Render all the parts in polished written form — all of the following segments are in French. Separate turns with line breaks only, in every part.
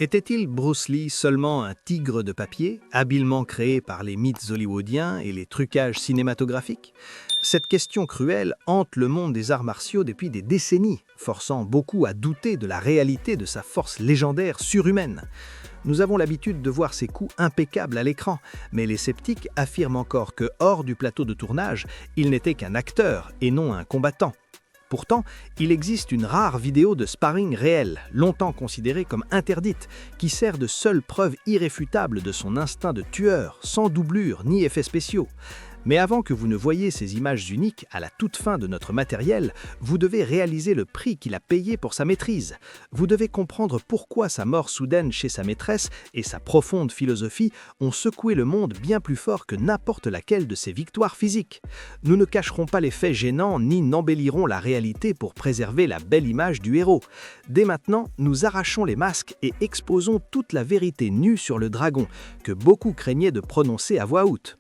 Était-il Bruce Lee seulement un tigre de papier, habilement créé par les mythes hollywoodiens et les trucages cinématographiques? Cette question cruelle hante le monde des arts martiaux depuis des décennies, forçant beaucoup à douter de la réalité de sa force légendaire surhumaine. Nous avons l'habitude de voir ses coups impeccables à l'écran, mais les sceptiques affirment encore que, hors du plateau de tournage, il n'était qu'un acteur et non un combattant. Pourtant, il existe une rare vidéo de sparring réel, longtemps considérée comme interdite, qui sert de seule preuve irréfutable de son instinct de tueur, sans doublure ni effets spéciaux. Mais avant que vous ne voyiez ces images uniques à la toute fin de notre matériel, vous devez réaliser le prix qu'il a payé pour sa maîtrise. Vous devez comprendre pourquoi sa mort soudaine chez sa maîtresse et sa profonde philosophie ont secoué le monde bien plus fort que n'importe laquelle de ses victoires physiques. Nous ne cacherons pas les faits gênants ni n'embellirons la réalité pour préserver la belle image du héros. Dès maintenant, nous arrachons les masques et exposons toute la vérité nue sur le dragon, que beaucoup craignaient de prononcer à voix haute.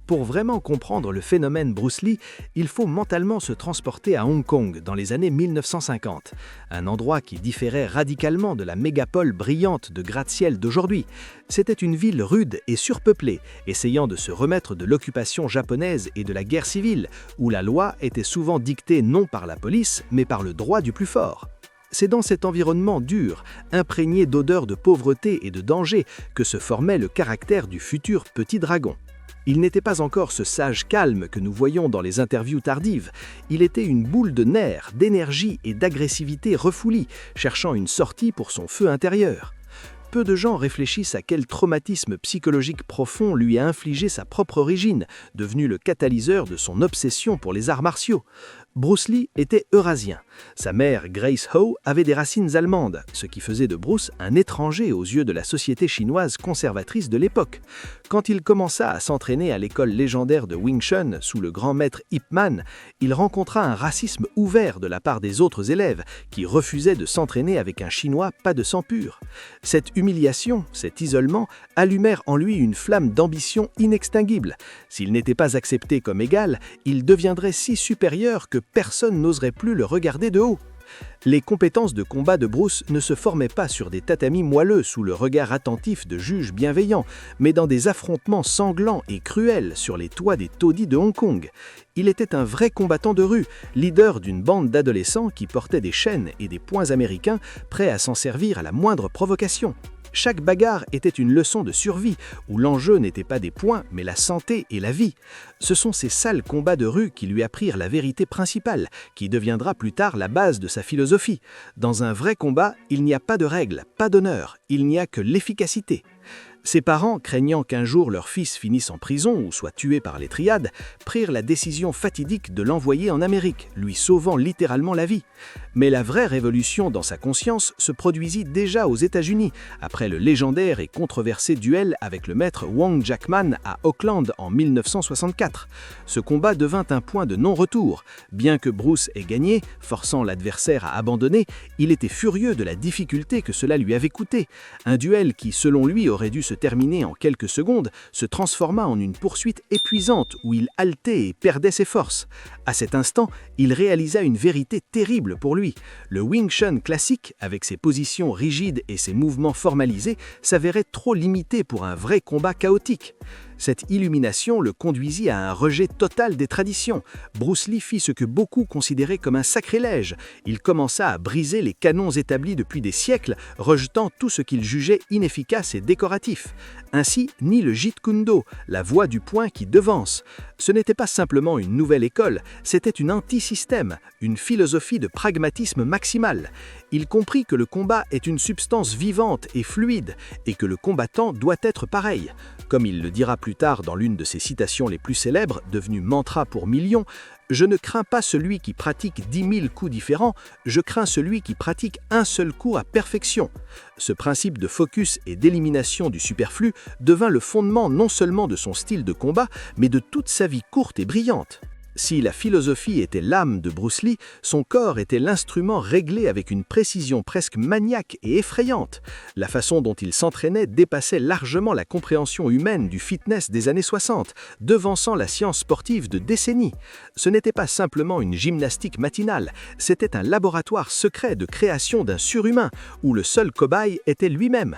Pour vraiment comprendre le phénomène Bruce Lee, il faut mentalement se transporter à Hong Kong dans les années 1950, un endroit qui différait radicalement de la mégapole brillante de gratte-ciel d'aujourd'hui. C'était une ville rude et surpeuplée, essayant de se remettre de l'occupation japonaise et de la guerre civile, où la loi était souvent dictée non par la police, mais par le droit du plus fort. C'est dans cet environnement dur, imprégné d'odeurs de pauvreté et de danger, que se formait le caractère du futur petit dragon. Il n'était pas encore ce sage calme que nous voyons dans les interviews tardives. Il était une boule de nerfs, d'énergie et d'agressivité refoulie, cherchant une sortie pour son feu intérieur. Peu de gens réfléchissent à quel traumatisme psychologique profond lui a infligé sa propre origine, devenue le catalyseur de son obsession pour les arts martiaux. Bruce Lee était eurasien. Sa mère, Grace Ho, avait des racines allemandes, ce qui faisait de Bruce un étranger aux yeux de la société chinoise conservatrice de l'époque. Quand il commença à s'entraîner à l'école légendaire de Wing Chun sous le grand maître Ip Man, il rencontra un racisme ouvert de la part des autres élèves qui refusaient de s'entraîner avec un Chinois pas de sang pur. Cette humiliation, cet isolement, allumèrent en lui une flamme d'ambition inextinguible. S'il n'était pas accepté comme égal, il deviendrait si supérieur que personne n'oserait plus le regarder de haut. Les compétences de combat de Bruce ne se formaient pas sur des tatamis moelleux sous le regard attentif de juges bienveillants, mais dans des affrontements sanglants et cruels sur les toits des taudis de Hong Kong. Il était un vrai combattant de rue, leader d'une bande d'adolescents qui portaient des chaînes et des poings américains, prêts à s'en servir à la moindre provocation. Chaque bagarre était une leçon de survie, où l'enjeu n'était pas des points, mais la santé et la vie. Ce sont ces sales combats de rue qui lui apprirent la vérité principale, qui deviendra plus tard la base de sa philosophie. Dans un vrai combat, il n'y a pas de règles, pas d'honneur, il n'y a que l'efficacité. Ses parents, craignant qu'un jour leur fils finisse en prison ou soit tué par les triades, prirent la décision fatidique de l'envoyer en Amérique, lui sauvant littéralement la vie. Mais la vraie révolution dans sa conscience se produisit déjà aux États-Unis, après le légendaire et controversé duel avec le maître Wong Jackman à Auckland en 1964. Ce combat devint un point de non-retour. Bien que Bruce ait gagné, forçant l'adversaire à abandonner, il était furieux de la difficulté que cela lui avait coûté. Un duel qui, selon lui, aurait dû se terminer en quelques secondes, se transforma en une poursuite épuisante où il haletait et perdait ses forces. À cet instant, il réalisa une vérité terrible pour lui. Le Wing Chun classique, avec ses positions rigides et ses mouvements formalisés, s'avérait trop limité pour un vrai combat chaotique. Cette illumination le conduisit à un rejet total des traditions. Bruce Lee fit ce que beaucoup considéraient comme un sacrilège. Il commença à briser les canons établis depuis des siècles, rejetant tout ce qu'il jugeait inefficace et décoratif. Ainsi, ni le Jeet Kune Do, la voie du poing qui devance. Ce n'était pas simplement une nouvelle école, c'était une anti-système, une philosophie de pragmatisme maximal. Il comprit que le combat est une substance vivante et fluide, et que le combattant doit être pareil. Comme il le dira plus tard dans l'une de ses citations les plus célèbres, devenue mantra pour millions, « Je ne crains pas celui qui pratique 10 000 coups différents, je crains celui qui pratique un seul coup à perfection. » Ce principe de focus et d'élimination du superflu devint le fondement non seulement de son style de combat, mais de toute sa vie courte et brillante. Si la philosophie était l'âme de Bruce Lee, son corps était l'instrument réglé avec une précision presque maniaque et effrayante. La façon dont il s'entraînait dépassait largement la compréhension humaine du fitness des années 60, devançant la science sportive de décennies. Ce n'était pas simplement une gymnastique matinale, c'était un laboratoire secret de création d'un surhumain, où le seul cobaye était lui-même.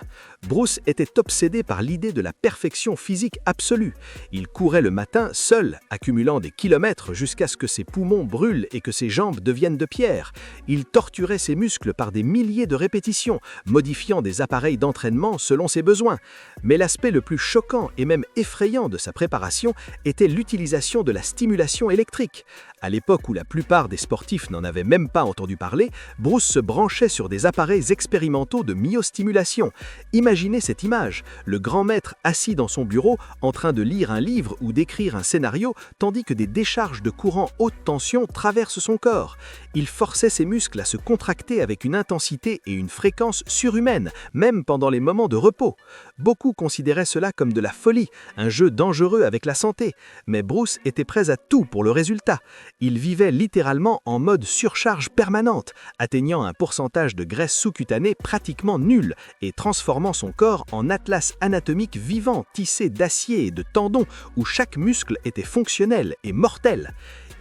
Bruce était obsédé par l'idée de la perfection physique absolue. Il courait le matin seul, accumulant des kilomètres jusqu'à ce que ses poumons brûlent et que ses jambes deviennent de pierre. Il torturait ses muscles par des milliers de répétitions, modifiant des appareils d'entraînement selon ses besoins. Mais l'aspect le plus choquant et même effrayant de sa préparation était l'utilisation de la stimulation électrique. À l'époque où la plupart des sportifs n'en avaient même pas entendu parler, Bruce se branchait sur des appareils expérimentaux de myostimulation. Imaginez cette image, le grand maître assis dans son bureau en train de lire un livre ou d'écrire un scénario tandis que des décharges de courant haute tension traversent son corps. Il forçait ses muscles à se contracter avec une intensité et une fréquence surhumaines, même pendant les moments de repos. Beaucoup considéraient cela comme de la folie, un jeu dangereux avec la santé, mais Bruce était prêt à tout pour le résultat. Il vivait littéralement en mode surcharge permanente, atteignant un pourcentage de graisse sous-cutanée pratiquement nul et transformant son corps en atlas anatomique vivant tissé d'acier et de tendons où chaque muscle était fonctionnel et mortel.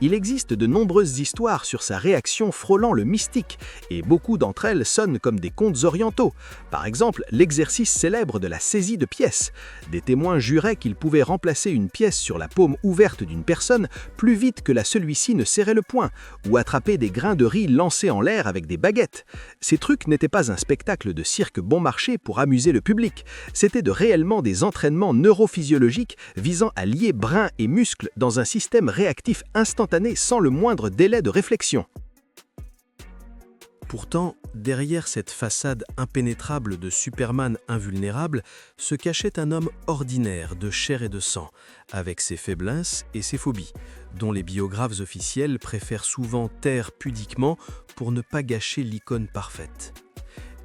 Il existe de nombreuses histoires sur sa réaction frôlant le mystique, et beaucoup d'entre elles sonnent comme des contes orientaux. Par exemple, l'exercice célèbre de la saisie de pièces. Des témoins juraient qu'il pouvait remplacer une pièce sur la paume ouverte d'une personne plus vite que celui-ci ne serrait le poing, ou attraper des grains de riz lancés en l'air avec des baguettes. Ces trucs n'étaient pas un spectacle de cirque bon marché pour amuser le public, c'était réellement des entraînements neurophysiologiques visant à lier bras et muscles dans un système réactif instantané sans le moindre délai de réflexion.
Pourtant, derrière cette façade impénétrable de Superman invulnérable, se cachait un homme ordinaire de chair et de sang, avec ses faiblesses et ses phobies, dont les biographes officiels préfèrent souvent taire pudiquement pour ne pas gâcher l'icône parfaite.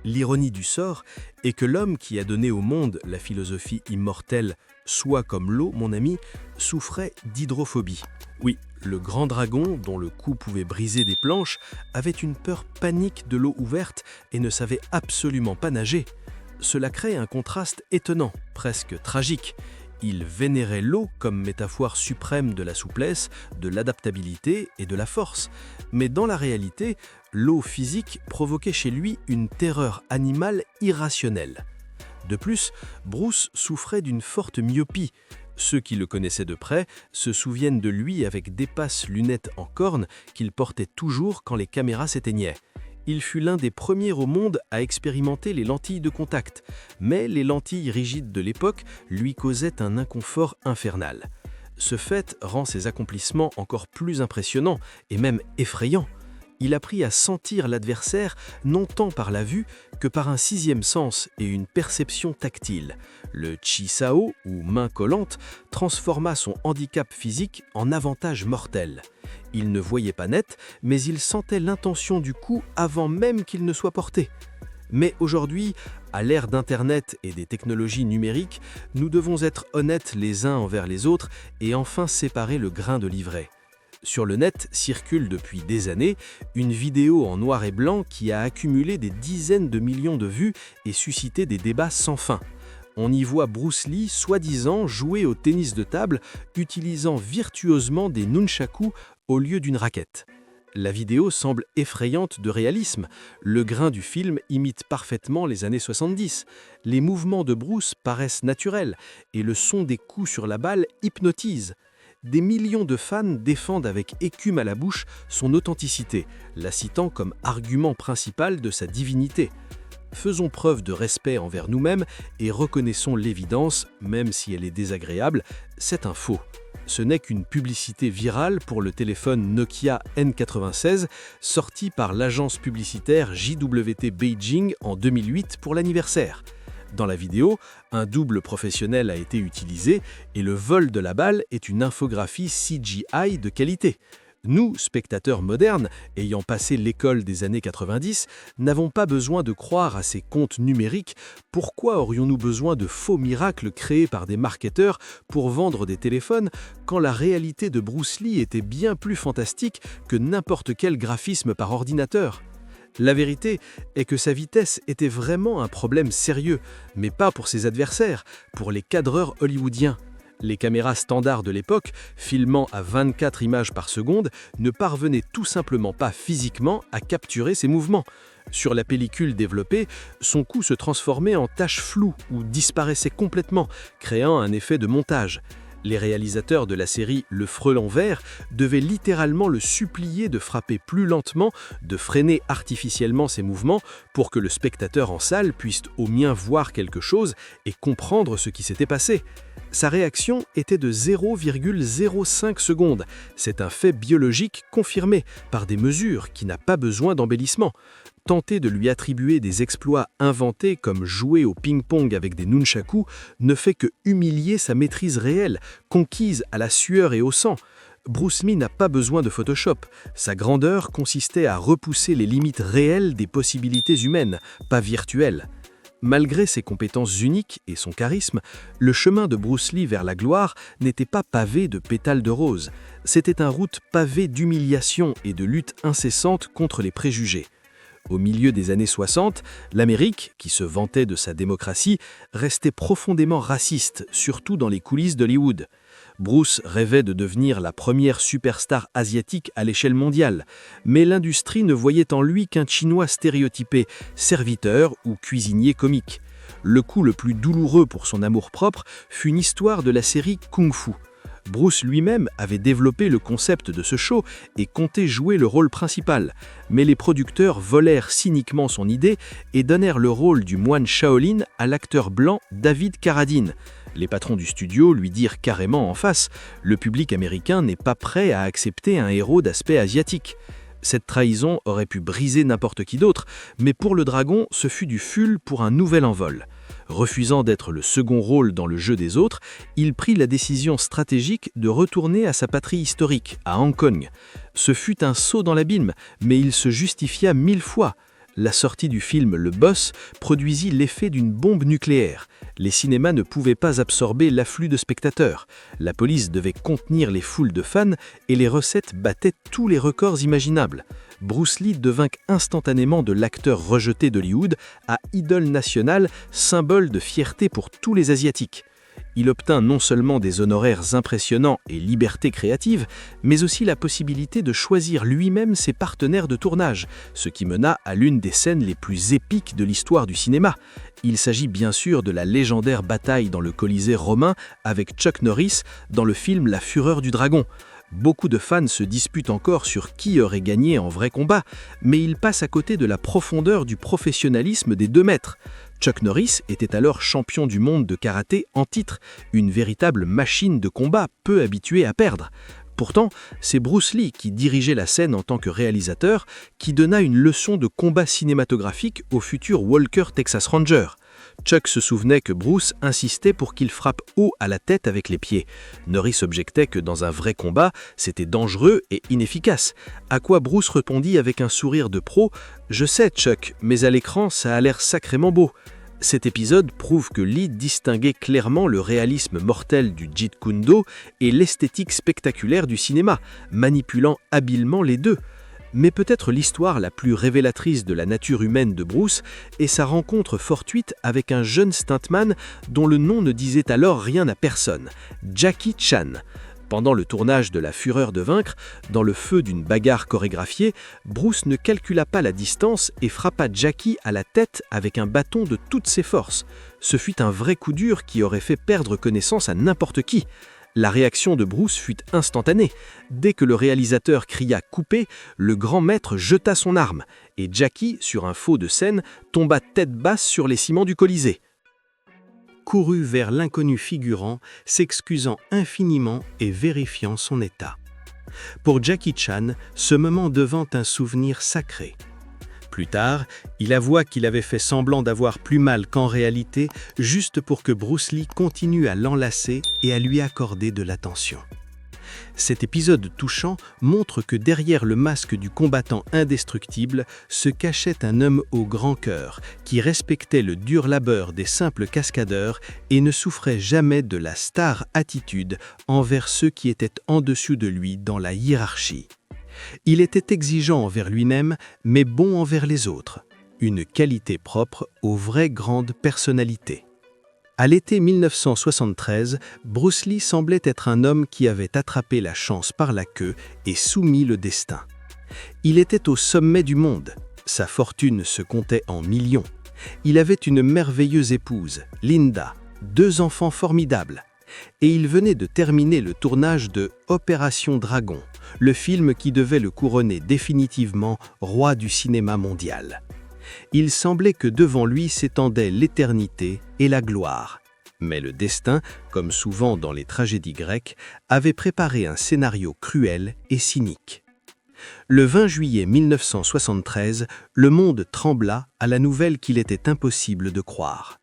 L'ironie du sort est que l'homme qui a donné au monde la philosophie immortelle « Sois comme l'eau, mon ami » souffrait d'hydrophobie. Oui, le grand dragon, dont le cou pouvait briser des planches, avait une peur panique de l'eau ouverte et ne savait absolument pas nager. Cela crée un contraste étonnant, presque tragique. Il vénérait l'eau comme métaphore suprême de la souplesse, de l'adaptabilité et de la force. Mais dans la réalité, l'eau physique provoquait chez lui une terreur animale irrationnelle. De plus, Bruce souffrait d'une forte myopie. Ceux qui le connaissaient de près se souviennent de lui avec d'épaisses lunettes en corne qu'il portait toujours quand les caméras s'éteignaient. Il fut l'un des premiers au monde à expérimenter les lentilles de contact, mais les lentilles rigides de l'époque lui causaient un inconfort infernal. Ce fait rend ses accomplissements encore plus impressionnants et même effrayants. Il apprit à sentir l'adversaire non tant par la vue que par un sixième sens et une perception tactile. Le Chi-Sao, ou main collante, transforma son handicap physique en avantage mortel. Il ne voyait pas net, mais il sentait l'intention du coup avant même qu'il ne soit porté. Mais aujourd'hui, à l'ère d'Internet et des technologies numériques, nous devons être honnêtes les uns envers les autres et enfin séparer le grain de l'ivraie. Sur le net circule depuis des années une vidéo en noir et blanc qui a accumulé des dizaines de millions de vues et suscité des débats sans fin. On y voit Bruce Lee soi-disant jouer au tennis de table utilisant virtuosement des nunchakus au lieu d'une raquette. La vidéo semble effrayante de réalisme. Le grain du film imite parfaitement les années 70. Les mouvements de Bruce paraissent naturels et le son des coups sur la balle hypnotise. Des millions de fans défendent avec écume à la bouche son authenticité, la citant comme argument principal de sa divinité. Faisons preuve de respect envers nous-mêmes et reconnaissons l'évidence, même si elle est désagréable, c'est un faux. Ce n'est qu'une publicité virale pour le téléphone Nokia N96, sorti par l'agence publicitaire JWT Beijing en 2008 pour l'anniversaire. Dans la vidéo, un double professionnel a été utilisé et le vol de la balle est une infographie CGI de qualité. Nous, spectateurs modernes, ayant passé l'école des années 90, n'avons pas besoin de croire à ces contes numériques. Pourquoi aurions-nous besoin de faux miracles créés par des marketeurs pour vendre des téléphones quand la réalité de Bruce Lee était bien plus fantastique que n'importe quel graphisme par ordinateur ? La vérité est que sa vitesse était vraiment un problème sérieux, mais pas pour ses adversaires, pour les cadreurs hollywoodiens. Les caméras standards de l'époque, filmant à 24 images par seconde, ne parvenaient tout simplement pas physiquement à capturer ses mouvements. Sur la pellicule développée, son cou se transformait en taches floues ou disparaissait complètement, créant un effet de montage. Les réalisateurs de la série Le Frelon Vert devaient littéralement le supplier de frapper plus lentement, de freiner artificiellement ses mouvements pour que le spectateur en salle puisse au moins voir quelque chose et comprendre ce qui s'était passé. Sa réaction était de 0,05 secondes. C'est un fait biologique confirmé par des mesures qui n'a pas besoin d'embellissement. Tenter de lui attribuer des exploits inventés comme jouer au ping-pong avec des nunchakus ne fait que humilier sa maîtrise réelle, conquise à la sueur et au sang. Bruce Lee n'a pas besoin de Photoshop. Sa grandeur consistait à repousser les limites réelles des possibilités humaines, pas virtuelles. Malgré ses compétences uniques et son charisme, le chemin de Bruce Lee vers la gloire n'était pas pavé de pétales de rose. C'était une route pavée d'humiliation et de lutte incessante contre les préjugés. Au milieu des années 60, l'Amérique, qui se vantait de sa démocratie, restait profondément raciste, surtout dans les coulisses d'Hollywood. Bruce rêvait de devenir la première superstar asiatique à l'échelle mondiale, mais l'industrie ne voyait en lui qu'un Chinois stéréotypé, serviteur ou cuisinier comique. Le coup le plus douloureux pour son amour-propre fut une histoire de la série Kung Fu. Bruce lui-même avait développé le concept de ce show et comptait jouer le rôle principal, mais les producteurs volèrent cyniquement son idée et donnèrent le rôle du moine Shaolin à l'acteur blanc David Carradine. Les patrons du studio lui dirent carrément en face « Le public américain n'est pas prêt à accepter un héros d'aspect asiatique ». Cette trahison aurait pu briser n'importe qui d'autre, mais pour le dragon, ce fut du ful pour un nouvel envol. Refusant d'être le second rôle dans le jeu des autres, il prit la décision stratégique de retourner à sa patrie historique, à Hong Kong. Ce fut un saut dans l'abîme, mais il se justifia 1000 fois. La sortie du film Le Boss produisit l'effet d'une bombe nucléaire. Les cinémas ne pouvaient pas absorber l'afflux de spectateurs. La police devait contenir les foules de fans et les recettes battaient tous les records imaginables. Bruce Lee devint instantanément de l'acteur rejeté d'Hollywood à idole nationale, symbole de fierté pour tous les Asiatiques. Il obtint non seulement des honoraires impressionnants et liberté créative, mais aussi la possibilité de choisir lui-même ses partenaires de tournage, ce qui mena à l'une des scènes les plus épiques de l'histoire du cinéma. Il s'agit bien sûr de la légendaire bataille dans le Colisée romain avec Chuck Norris dans le film La Fureur du Dragon. Beaucoup de fans se disputent encore sur qui aurait gagné en vrai combat, mais ils passent à côté de la profondeur du professionnalisme des 2 maîtres. Chuck Norris était alors champion du monde de karaté en titre, une véritable machine de combat peu habituée à perdre. Pourtant, c'est Bruce Lee qui dirigeait la scène en tant que réalisateur, qui donna une leçon de combat cinématographique au futur Walker Texas Ranger. Chuck se souvenait que Bruce insistait pour qu'il frappe haut à la tête avec les pieds. Norris objectait que dans un vrai combat, c'était dangereux et inefficace. À quoi Bruce répondit avec un sourire de pro « Je sais Chuck, mais à l'écran ça a l'air sacrément beau ». Cet épisode prouve que Lee distinguait clairement le réalisme mortel du Jeet Kune Do et l'esthétique spectaculaire du cinéma, manipulant habilement les deux. Mais peut-être l'histoire la plus révélatrice de la nature humaine de Bruce est sa rencontre fortuite avec un jeune stuntman dont le nom ne disait alors rien à personne, Jackie Chan. Pendant le tournage de La Fureur de vaincre, dans le feu d'une bagarre chorégraphiée, Bruce ne calcula pas la distance et frappa Jackie à la tête avec un bâton de toutes ses forces. Ce fut un vrai coup dur qui aurait fait perdre connaissance à n'importe qui. La réaction de Bruce fut instantanée. Dès que le réalisateur cria « Coupé », le grand maître jeta son arme et Jackie, sur un faux de scène, tomba tête basse sur les ciments du Colisée.
Courut vers l'inconnu figurant, s'excusant infiniment et vérifiant son état. Pour Jackie Chan, ce moment devint un souvenir sacré. Plus tard, il avoua qu'il avait fait semblant d'avoir plus mal qu'en réalité, juste pour que Bruce Lee continue à l'enlacer et à lui accorder de l'attention.
Cet épisode touchant montre que derrière le masque du combattant indestructible se cachait un homme au grand cœur qui respectait le dur labeur des simples cascadeurs et ne souffrait jamais de la star attitude envers ceux qui étaient en dessous de lui dans la hiérarchie. Il était exigeant envers lui-même, mais bon envers les autres, une qualité propre aux vraies grandes personnalités. À l'été 1973, Bruce Lee semblait être un homme qui avait attrapé la chance par la queue et soumis le destin. Il était au sommet du monde. Sa fortune se comptait en millions. Il avait une merveilleuse épouse, Linda, 2 enfants formidables. Et il venait de terminer le tournage de Opération Dragon, le film qui devait le couronner définitivement roi du cinéma mondial. Il semblait que devant lui s'étendait l'éternité et la gloire. Mais le destin, comme souvent dans les tragédies grecques, avait préparé un scénario cruel et cynique. Le 20 juillet 1973, le monde trembla à la nouvelle qu'il était impossible de croire.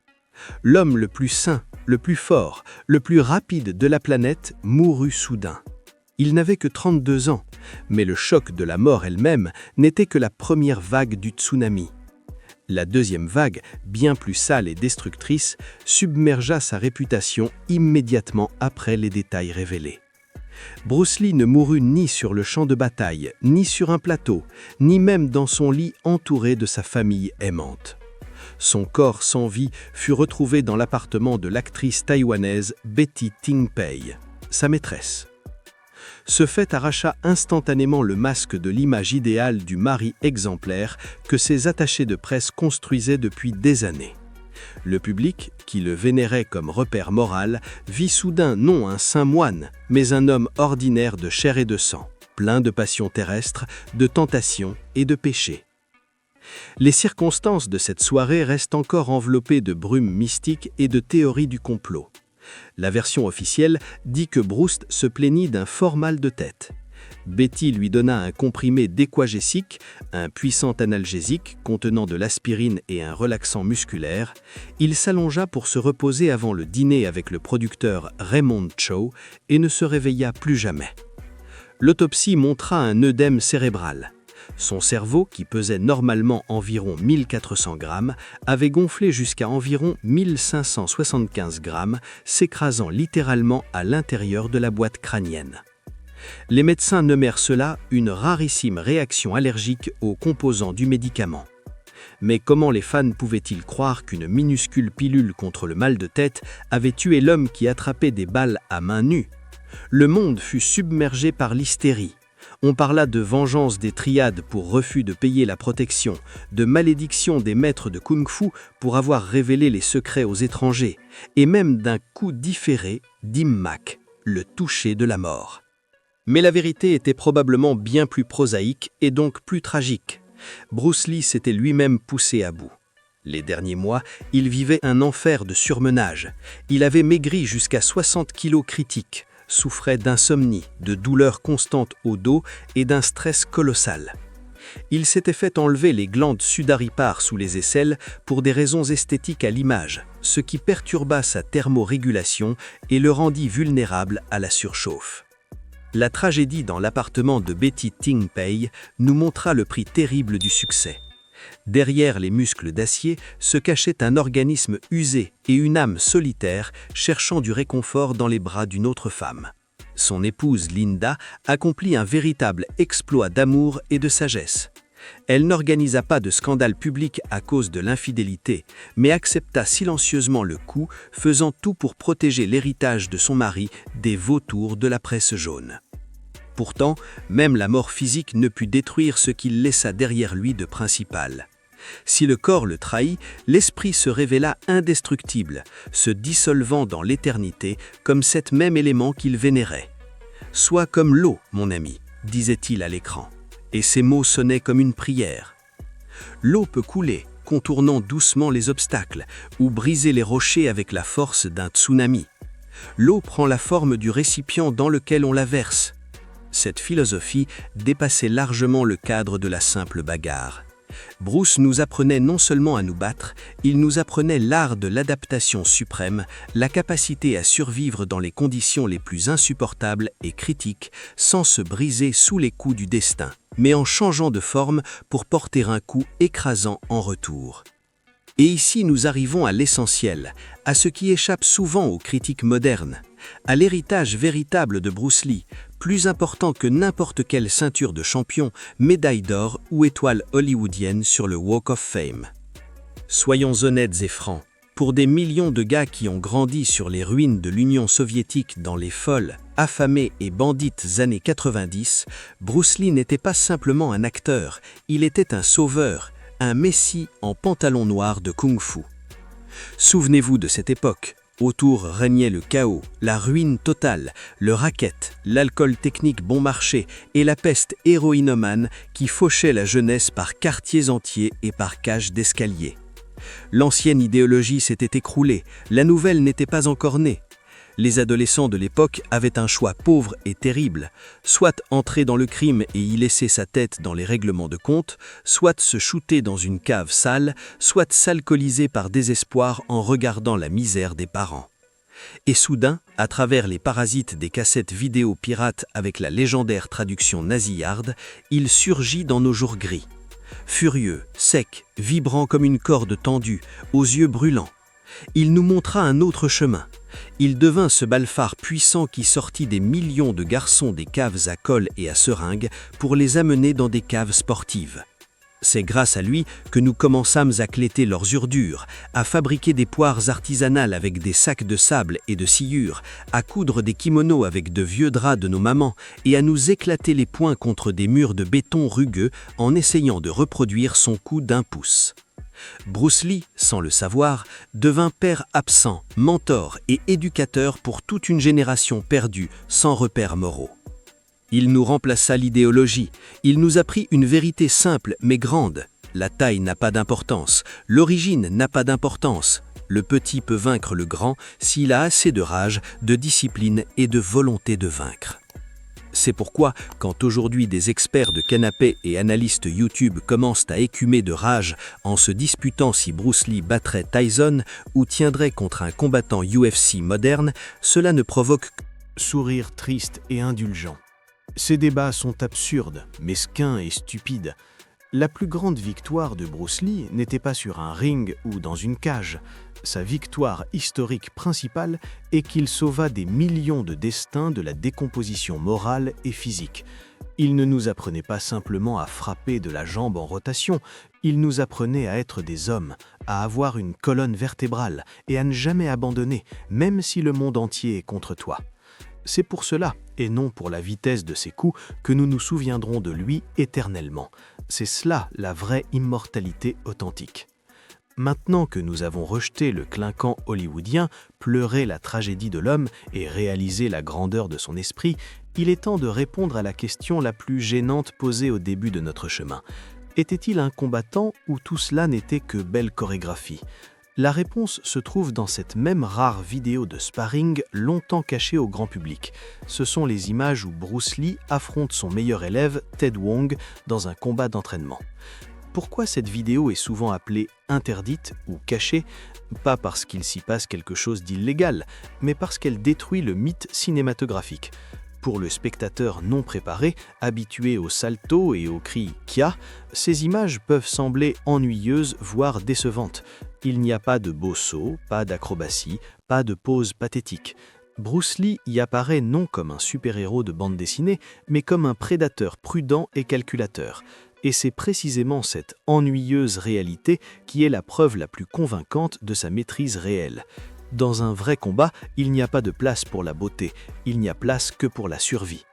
L'homme le plus sain, le plus fort, le plus rapide de la planète mourut soudain. Il n'avait que 32 ans, mais le choc de la mort elle-même n'était que la première vague du tsunami. La deuxième vague, bien plus sale et destructrice, submergea sa réputation immédiatement après les détails révélés. Bruce Lee ne mourut ni sur le champ de bataille, ni sur un plateau, ni même dans son lit entouré de sa famille aimante. Son corps sans vie fut retrouvé dans l'appartement de l'actrice taïwanaise Betty Ting Pei, sa maîtresse. Ce fait arracha instantanément le masque de l'image idéale du mari exemplaire que ses attachés de presse construisaient depuis des années. Le public, qui le vénérait comme repère moral, vit soudain non un saint moine, mais un homme ordinaire de chair et de sang, plein de passions terrestres, de tentations et de péchés. Les circonstances de cette soirée restent encore enveloppées de brume mystique et de théories du complot. La version officielle dit que Bruce se plaignit d'un fort mal de tête. Betty lui donna un comprimé d'équagésique, un puissant analgésique contenant de l'aspirine et un relaxant musculaire. Il s'allongea pour se reposer avant le dîner avec le producteur Raymond Chow et ne se réveilla plus jamais. L'autopsie montra un œdème cérébral. Son cerveau, qui pesait normalement environ 1400 grammes, avait gonflé jusqu'à environ 1575 grammes, s'écrasant littéralement à l'intérieur de la boîte crânienne. Les médecins nommèrent cela une rarissime réaction allergique aux composants du médicament. Mais comment les fans pouvaient-ils croire qu'une minuscule pilule contre le mal de tête avait tué l'homme qui attrapait des balles à main nue ? Le monde fut submergé par l'hystérie. On parla de vengeance des triades pour refus de payer la protection, de malédiction des maîtres de kung-fu pour avoir révélé les secrets aux étrangers, et même d'un coup différé d'Immak, le toucher de la mort. Mais la vérité était probablement bien plus prosaïque et donc plus tragique. Bruce Lee s'était lui-même poussé à bout. Les derniers mois, il vivait un enfer de surmenage. Il avait maigri jusqu'à 60 kilos critiques, souffrait d'insomnie, de douleurs constantes au dos et d'un stress colossal. Il s'était fait enlever les glandes sudaripares sous les aisselles pour des raisons esthétiques à l'image, ce qui perturba sa thermorégulation et le rendit vulnérable à la surchauffe. La tragédie dans l'appartement de Betty Ting Pei nous montra le prix terrible du succès. Derrière les muscles d'acier se cachait un organisme usé et une âme solitaire cherchant du réconfort dans les bras d'une autre femme. Son épouse Linda accomplit un véritable exploit d'amour et de sagesse. Elle n'organisa pas de scandale public à cause de l'infidélité, mais accepta silencieusement le coup, faisant tout pour protéger l'héritage de son mari des vautours de la presse jaune. Pourtant, même la mort physique ne put détruire ce qu'il laissa derrière lui de principal. Si le corps le trahit, l'esprit se révéla indestructible, se dissolvant dans l'éternité comme cet même élément qu'il vénérait. « Sois comme l'eau, mon ami », disait-il à l'écran, et ses mots sonnaient comme une prière. L'eau peut couler, contournant doucement les obstacles, ou briser les rochers avec la force d'un tsunami. L'eau prend la forme du récipient dans lequel on la verse. Cette philosophie dépassait largement le cadre de la simple bagarre. Bruce nous apprenait non seulement à nous battre, il nous apprenait l'art de l'adaptation suprême, la capacité à survivre dans les conditions les plus insupportables et critiques, sans se briser sous les coups du destin, mais en changeant de forme pour porter un coup écrasant en retour. Et ici nous arrivons à l'essentiel, à ce qui échappe souvent aux critiques modernes, à l'héritage véritable de Bruce Lee, plus important que n'importe quelle ceinture de champion, médaille d'or ou étoile hollywoodienne sur le Walk of Fame. Soyons honnêtes et francs, pour des millions de gars qui ont grandi sur les ruines de l'Union soviétique dans les folles, affamées et bandites années 90, Bruce Lee n'était pas simplement un acteur, il était un sauveur, un messie en pantalon noir de kung-fu. Souvenez-vous de cette époque. Autour régnait le chaos, la ruine totale, le racket, l'alcool technique bon marché et la peste héroïnomane qui fauchait la jeunesse par quartiers entiers et par cages d'escalier. L'ancienne idéologie s'était écroulée, la nouvelle n'était pas encore née. Les adolescents de l'époque avaient un choix pauvre et terrible, soit entrer dans le crime et y laisser sa tête dans les règlements de compte, soit se shooter dans une cave sale, soit s'alcooliser par désespoir en regardant la misère des parents. Et soudain, à travers les parasites des cassettes vidéo pirates avec la légendaire traduction nasillarde, il surgit dans nos jours gris. Furieux, sec, vibrant comme une corde tendue, aux yeux brûlants. Il nous montra un autre chemin. Il devint ce balfar puissant qui sortit des millions de garçons des caves à colle et à seringues pour les amener dans des caves sportives. C'est grâce à lui que nous commençâmes à cléter leurs urdures, à fabriquer des poires artisanales avec des sacs de sable et de sciure, à coudre des kimonos avec de vieux draps de nos mamans et à nous éclater les poings contre des murs de béton rugueux en essayant de reproduire son coup d'1 pouce. Bruce Lee, sans le savoir, devint père absent, mentor et éducateur pour toute une génération perdue, sans repères moraux. Il nous remplaça l'idéologie, il nous apprit une vérité simple mais grande. La taille n'a pas d'importance, l'origine n'a pas d'importance. Le petit peut vaincre le grand s'il a assez de rage, de discipline et de volonté de vaincre. C'est pourquoi, quand aujourd'hui des experts de canapé et analystes YouTube commencent à écumer de rage en se disputant si Bruce Lee battrait Tyson ou tiendrait contre un combattant UFC moderne, cela ne provoque que
sourire triste et indulgent. Ces débats sont absurdes, mesquins et stupides. La plus grande victoire de Bruce Lee n'était pas sur un ring ou dans une cage. Sa victoire historique principale est qu'il sauva des millions de destins de la décomposition morale et physique. Il ne nous apprenait pas simplement à frapper de la jambe en rotation, il nous apprenait à être des hommes, à avoir une colonne vertébrale et à ne jamais abandonner, même si le monde entier est contre toi. C'est pour cela, et non pour la vitesse de ses coups, que nous nous souviendrons de lui éternellement. C'est cela la vraie immortalité authentique. Maintenant que nous avons rejeté le clinquant hollywoodien, pleuré la tragédie de l'homme et réalisé la grandeur de son esprit, il est temps de répondre à la question la plus gênante posée au début de notre chemin. Était-il un combattant ou tout cela n'était que belle chorégraphie ? La réponse se trouve dans cette même rare vidéo de sparring longtemps cachée au grand public. Ce sont les images où Bruce Lee affronte son meilleur élève, Ted Wong, dans un combat d'entraînement. Pourquoi cette vidéo est souvent appelée interdite ou cachée ? Pas parce qu'il s'y passe quelque chose d'illégal, mais parce qu'elle détruit le mythe cinématographique. Pour le spectateur non préparé, habitué au salto et au cri « Kia », ces images peuvent sembler ennuyeuses, voire décevantes. Il n'y a pas de beaux sauts, pas d'acrobatie, pas de pose pathétique. Bruce Lee y apparaît non comme un super-héros de bande dessinée, mais comme un prédateur prudent et calculateur. Et c'est précisément cette ennuyeuse réalité qui est la preuve la plus convaincante de sa maîtrise réelle. Dans un vrai combat, il n'y a pas de place pour la beauté, il n'y a place que pour la survie.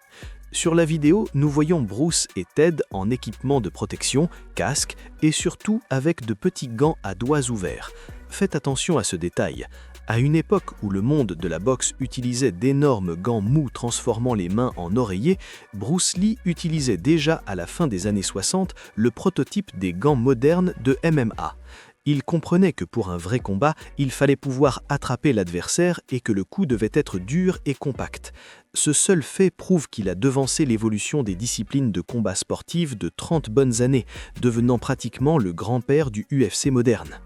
Sur la vidéo, nous voyons Bruce et Ted en équipement de protection, casque et surtout avec de petits gants à doigts ouverts. Faites attention à ce détail. À une époque où le monde de la boxe utilisait d'énormes gants mous transformant les mains en oreillers, Bruce Lee utilisait déjà à la fin des années 60 le prototype des gants modernes de MMA.
Il comprenait que pour un vrai combat, il fallait pouvoir attraper l'adversaire et que le coup devait être dur et compact. Ce seul fait prouve qu'il a devancé l'évolution des disciplines de combat sportives de 30 bonnes années, devenant pratiquement le grand-père du UFC moderne.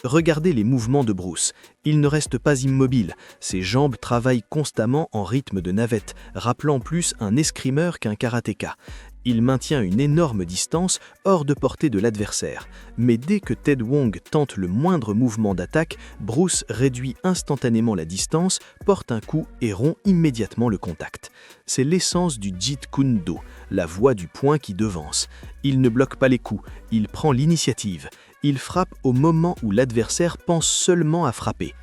Regardez les mouvements de Bruce. Il ne reste pas immobile. Ses jambes travaillent constamment en rythme de navette, rappelant plus un escrimeur qu'un karatéka. Il maintient une énorme distance hors de portée de l'adversaire. Mais dès que Ted Wong tente le moindre mouvement d'attaque, Bruce réduit instantanément la distance, porte un coup et rompt immédiatement le contact. C'est l'essence du Jeet Kune Do, la voie du point qui devance. Il ne bloque pas les coups, il prend l'initiative. Il frappe au moment où l'adversaire pense seulement à frapper.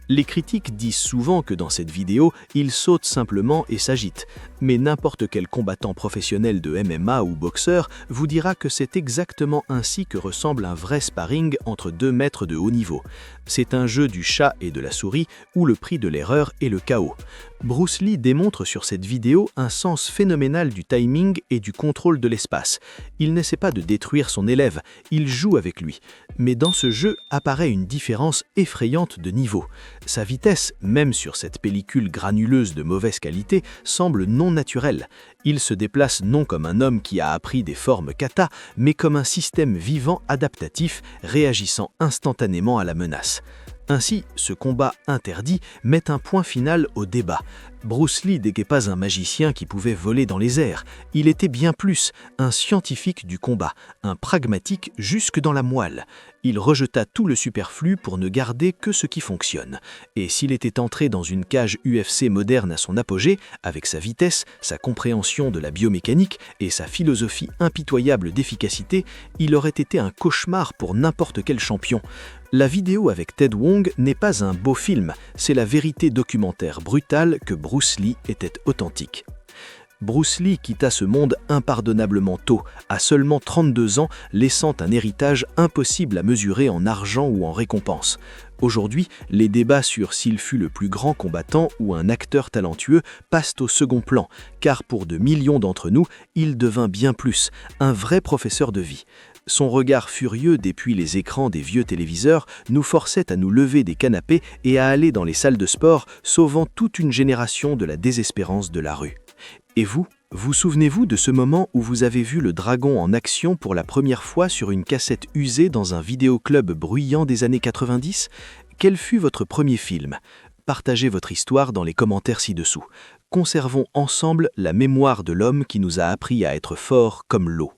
Les critiques disent souvent que dans cette vidéo, il saute simplement et s'agite. Mais n'importe quel combattant professionnel de MMA ou boxeur vous dira que c'est exactement ainsi que ressemble un vrai sparring entre deux maîtres de haut niveau. C'est un jeu du chat et de la souris où le prix de l'erreur est le chaos. Bruce Lee démontre sur cette vidéo un sens phénoménal du timing et du contrôle de l'espace. Il n'essaie pas de détruire son élève, il joue avec lui. Mais dans ce jeu apparaît une différence effrayante de niveau. Sa vitesse, même sur cette pellicule granuleuse de mauvaise qualité, semble non naturelle. Il se déplace non comme un homme qui a appris des formes kata, mais comme un système vivant adaptatif, réagissant instantanément à la menace. Ainsi, ce combat interdit met un point final au débat. Bruce Lee n'était pas un magicien qui pouvait voler dans les airs. Il était bien plus, un scientifique du combat, un pragmatique jusque dans la moelle. Il rejeta tout le superflu pour ne garder que ce qui fonctionne. Et s'il était entré dans une cage UFC moderne à son apogée, avec sa vitesse, sa compréhension de la biomécanique et sa philosophie impitoyable d'efficacité, il aurait été un cauchemar pour n'importe quel champion. La vidéo avec Ted Wong n'est pas un beau film, c'est la vérité documentaire brutale que Bruce Lee était authentique. Bruce Lee quitta ce monde impardonnablement tôt, à seulement 32 ans, laissant un héritage impossible à mesurer en argent ou en récompense. Aujourd'hui, les débats sur s'il fut le plus grand combattant ou un acteur talentueux passent au second plan, car pour de millions d'entre nous, il devint bien plus, un vrai professeur de vie. Son regard furieux depuis les écrans des vieux téléviseurs nous forçait à nous lever des canapés et à aller dans les salles de sport, sauvant toute une génération de la désespérance de la rue. Et vous souvenez-vous de ce moment où vous avez vu le dragon en action pour la première fois sur une cassette usée dans un vidéoclub bruyant des années 90 ? Quel fut votre premier film ? Partagez votre histoire dans les commentaires ci-dessous. Conservons ensemble la mémoire de l'homme qui nous a appris à être forts comme l'eau.